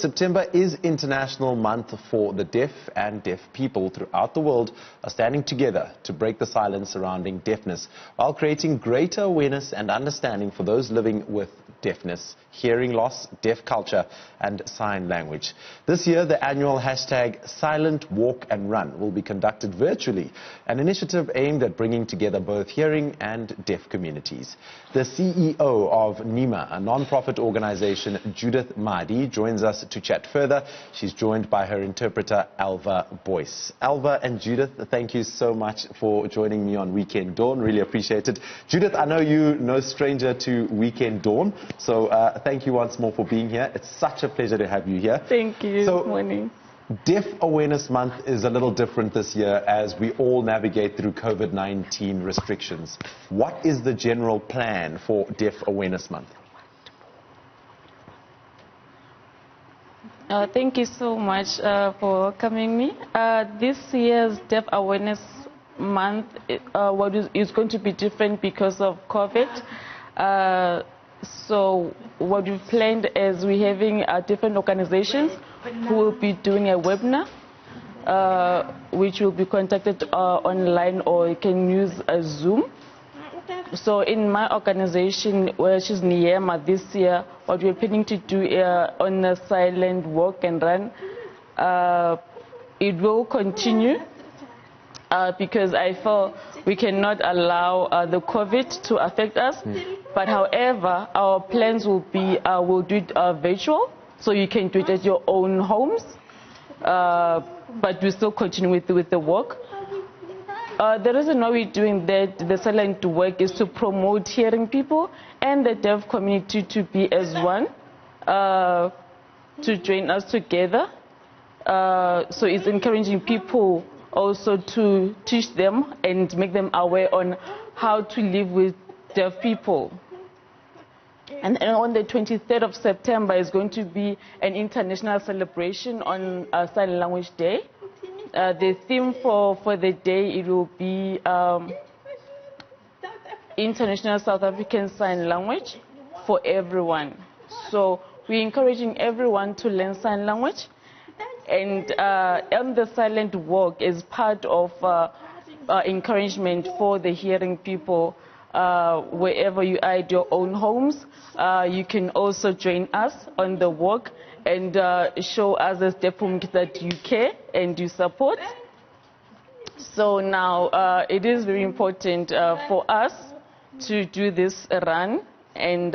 September is International Month for the Deaf, and deaf people throughout the world are standing together to break the silence surrounding deafness while creating greater awareness and understanding for those living with deafness, hearing loss, deaf culture and sign language. This year, the annual hashtag Silent Walk and Run will be conducted virtually, an initiative aimed at bringing together both hearing and deaf communities. The CEO of NEEMA, a non-profit organization, Judith Madi, joins us to chat further. She's joined by her interpreter, Elva Boyce. Elva and Judith, thank you so much for joining me on Weekend Dawn. Really appreciate it. Judith, I know you're no stranger to Weekend Dawn, so thank you once more for being here. It's such a pleasure to have you here. Thank you. So, morning. Deaf Awareness Month is a little different this year as we all navigate through COVID-19 restrictions. What is the general plan for Deaf Awareness Month? Thank you so much for welcoming me. This year's Deaf Awareness Month is going to be different because of COVID. So what we've planned is we're having different organizations who will be doing a webinar, which will be contacted online, or you can use a Zoom. So in my organization, which is NEEMA, this year, what we're planning to do on the Silent Walk and Run, it will continue because I feel we cannot allow the COVID to affect us. But however, our plans will be, we'll do it virtual, so you can do it at your own homes, but we still continue with the work. The reason why we're doing that, the silent work, is to promote hearing people and the deaf community to be as one, to join us together. So it's encouraging people also to teach them and make them aware on how to live with deaf people. And on the 23rd of September is going to be an international celebration on Sign Language Day. The theme for the day, it will be International South African Sign Language for everyone. So we're encouraging everyone to learn sign language. And the silent walk is part of encouragement for the hearing people. Wherever you are at your own homes, you can also join us on the walk and show us as deaf community that you care and you support. So now it is very important for us to do this run, and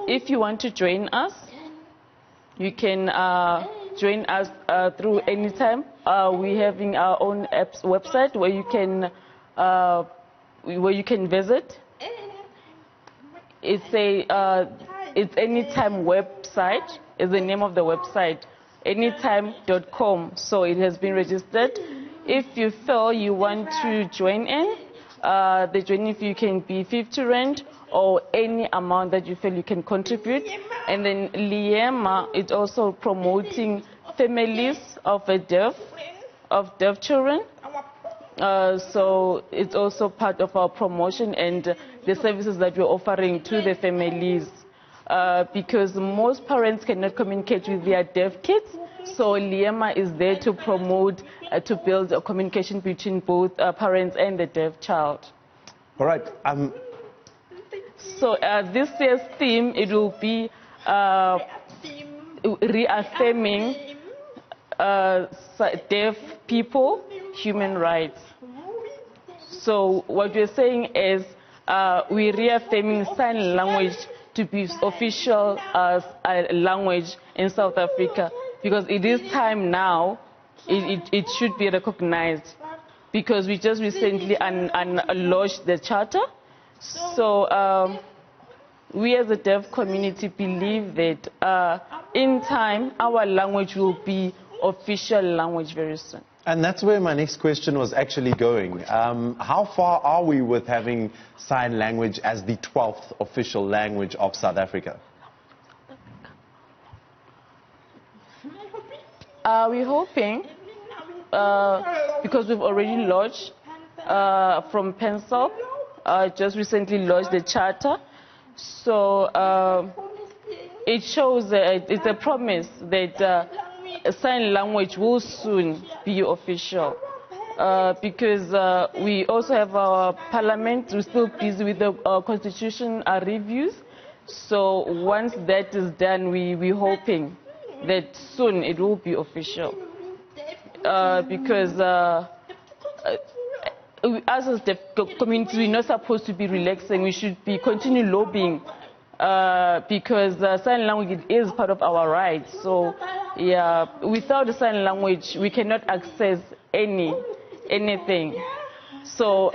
if you want to join us, you can join us through any time. We're having our own website where you can visit. It's Anytime website is the name of the website, anytime.com. So it has been registered. If you feel you want to join in, the joining fee can be 50 Rand or any amount that you feel you can contribute. And then NEEMA is also promoting families of deaf children. So it's also part of our promotion and the services that we're offering to the families, because most parents cannot communicate with their deaf kids. So NEEMA is there to promote, to build a communication between both parents and the deaf child. All right. So this year's theme, it will be reaffirming deaf people human rights. So what we're saying is we're reaffirming sign language to be official language in South Africa, because it is time now it should be recognized, because we just recently launched the charter. So we as a deaf community believe that in time our language will be official language very soon. And that's where my next question was actually going. How far are we with having sign language as the 12th official language of South Africa? We're hoping, because we've already launched from Pencil, just recently launched the charter. So it shows it's a promise that sign language will soon be official. Because we also have our parliament, we're still busy with the constitution reviews. So once that is done, we're hoping that soon it will be official. Because us as the community, we're not supposed to be relaxing. We should be continue lobbying because sign language is part of our rights. So yeah, without the sign language, we cannot access anything. So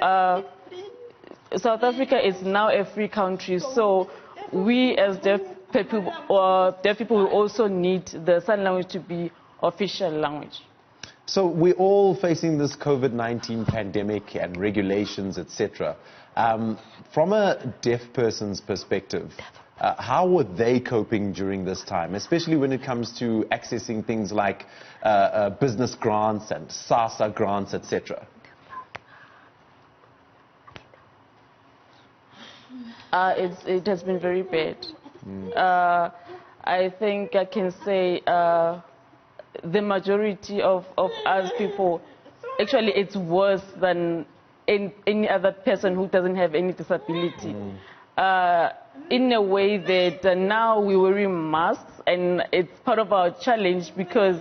South Africa is now a free country. So we as deaf people will also need the sign language to be official language. So we're all facing this COVID-19 pandemic and regulations, etc. From a deaf person's perspective, how were they coping during this time, especially when it comes to accessing things like business grants and SASSA grants, etc.? It has been very bad. I think I can say the majority of us people, actually it's worse than any other person who doesn't have any disability. In a way that now we're wearing masks, and it's part of our challenge because,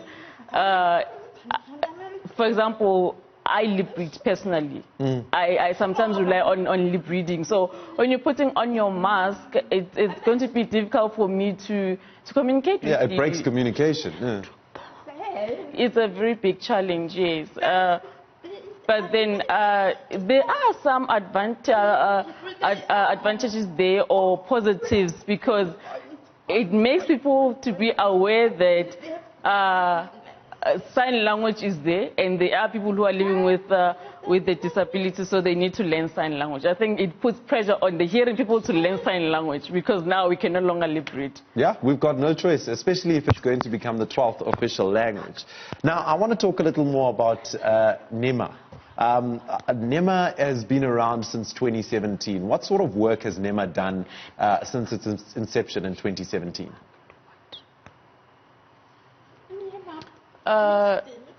for example, I lip read personally. I sometimes rely on lip reading. So when you're putting on your mask, it's going to be difficult for me to communicate with you. Yeah, it breaks communication. Yeah. It's a very big challenge, yes. But then there are some advantages there or positives because it makes people to be aware that sign language is there, and there are people who are living with the disability, so they need to learn sign language. I think it puts pressure on the hearing people to learn sign language because now we can no longer lip read. Yeah, we've got no choice, especially if it's going to become the 12th official language. Now, I want to talk a little more about NEEMA. NEEMA has been around since 2017. What sort of work has NEEMA done since its inception in 2017?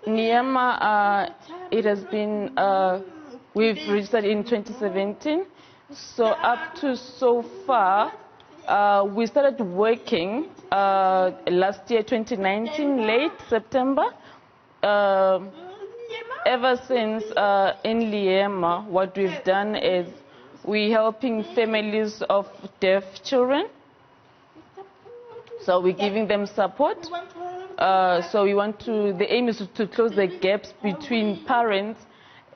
NEEMA, it has been, we've registered in 2017. So up to so far, we started working last year, 2019, late September. Ever since in NEEMA, what we've done is we're helping families of deaf children. So we're giving them support. So we want to, the aim is to close the gaps between parents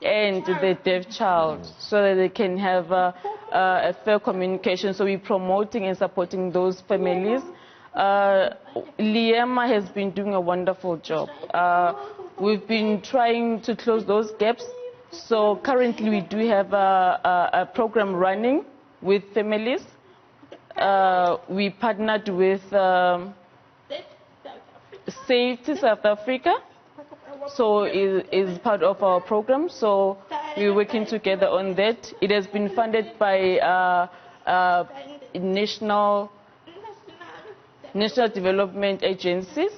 and the deaf child so that they can have a fair communication. So we're promoting and supporting those families. NEEMA has been doing a wonderful job. We've been trying to close those gaps. So currently we do have a program running with families. We partnered with Safety South Africa, so it is part of our program. So we're working together on that. It has been funded by national development agencies.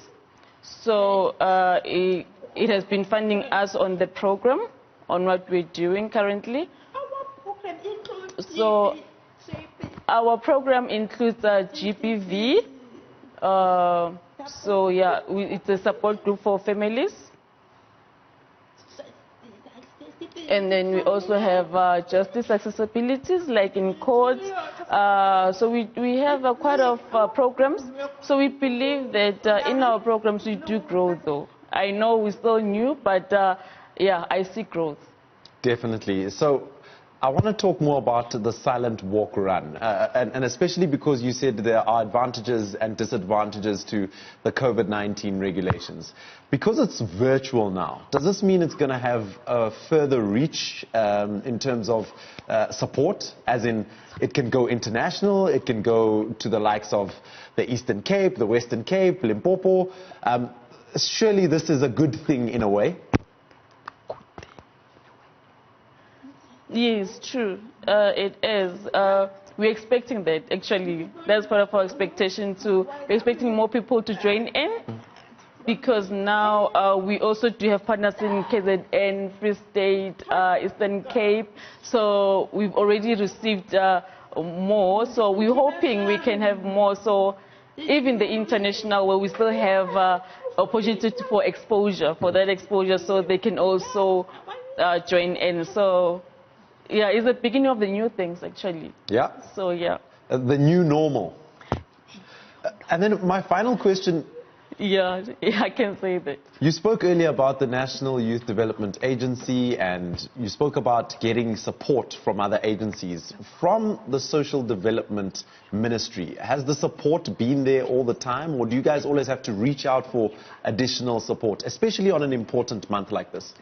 So it has been funding us on the program, on what we're doing currently. So our program includes GPV. So yeah, it's a support group for families. And then we also have justice accessibilities, like in courts. So we have quite a programs. So we believe that in our programs we do grow, though. I know we're still new, but yeah, I see growth. Definitely. So I want to talk more about the silent walk run, and especially because you said there are advantages and disadvantages to the COVID-19 regulations. Because it's virtual now, does this mean it's going to have a further reach in terms of support, as in it can go international, it can go to the likes of the Eastern Cape, the Western Cape, Limpopo? Surely this is a good thing in a way? Yes, true. It is. we're expecting that, actually. That's part of our expectation too. We're expecting more people to join in, because now we also do have partners in KZN, Free State, Eastern Cape. So we've already received more. So we're hoping we can have more. So even the international, where we still have opportunity for exposure, for that exposure, so they can also join in. So yeah, it's the beginning of the new things, actually. Yeah. So yeah. The new normal. And then my final question. Yeah, I can say that. You spoke earlier about the National Youth Development Agency, and you spoke about getting support from other agencies. From the Social Development Ministry, has the support been there all the time, or do you guys always have to reach out for additional support, especially on an important month like this?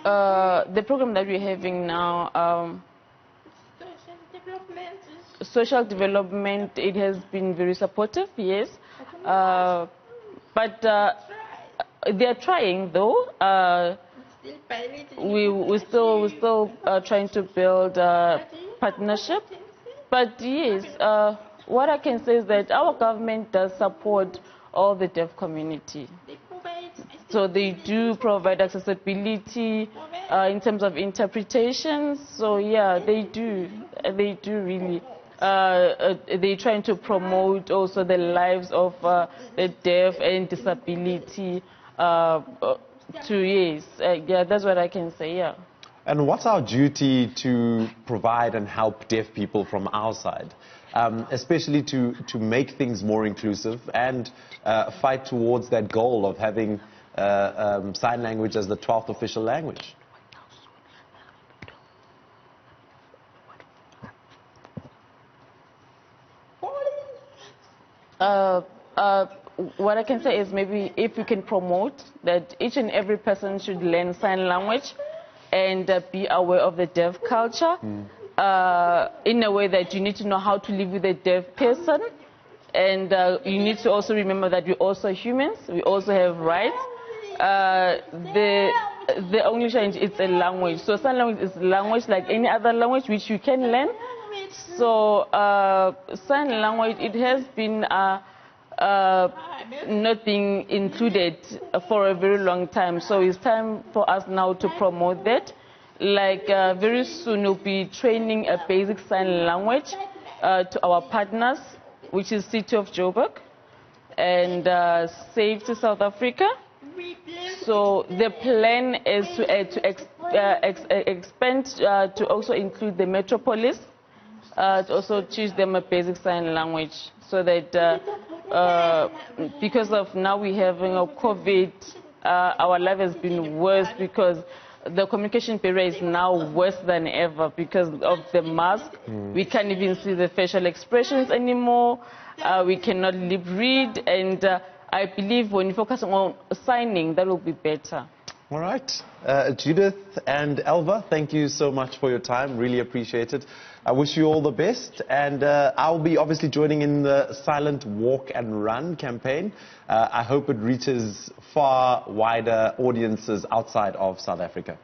The program that we're having now, social development, it has been very supportive, yes. But they are trying, though. We're still trying to build a partnership. But yes, what I can say is that our government does support all the deaf community. So they do provide accessibility in terms of interpretation. So yeah, they do really. They're trying to promote also the lives of the deaf and disability. Yeah, that's what I can say. Yeah. And what's our duty to provide and help deaf people from our side, especially to make things more inclusive and fight towards that goal of having sign language as the 12th official language? What I can say is, maybe if we can promote that each and every person should learn sign language and be aware of the deaf culture, in a way that you need to know how to live with a deaf person, and you need to also remember that we're also humans, we also have rights. The only change is a language. So sign language is language like any other language which you can learn. So sign language, it has been not being included for a very long time. So it's time for us now to promote that. Like very soon we'll be training a basic sign language to our partners, which is City of Joburg and Safety South Africa. So the plan is to expand to also include the metropolis, to also teach them a basic sign language, so that because of now we having a COVID, our life has been worse because the communication barrier is now worse than ever because of the mask. We can't even see the facial expressions anymore. We cannot lip read, and I believe when you focus on signing, that will be better. All right. Judith and Elva, thank you so much for your time. Really appreciate it. I wish you all the best. And I'll be obviously joining in the Silent Walk and Run campaign. I hope it reaches far wider audiences outside of South Africa.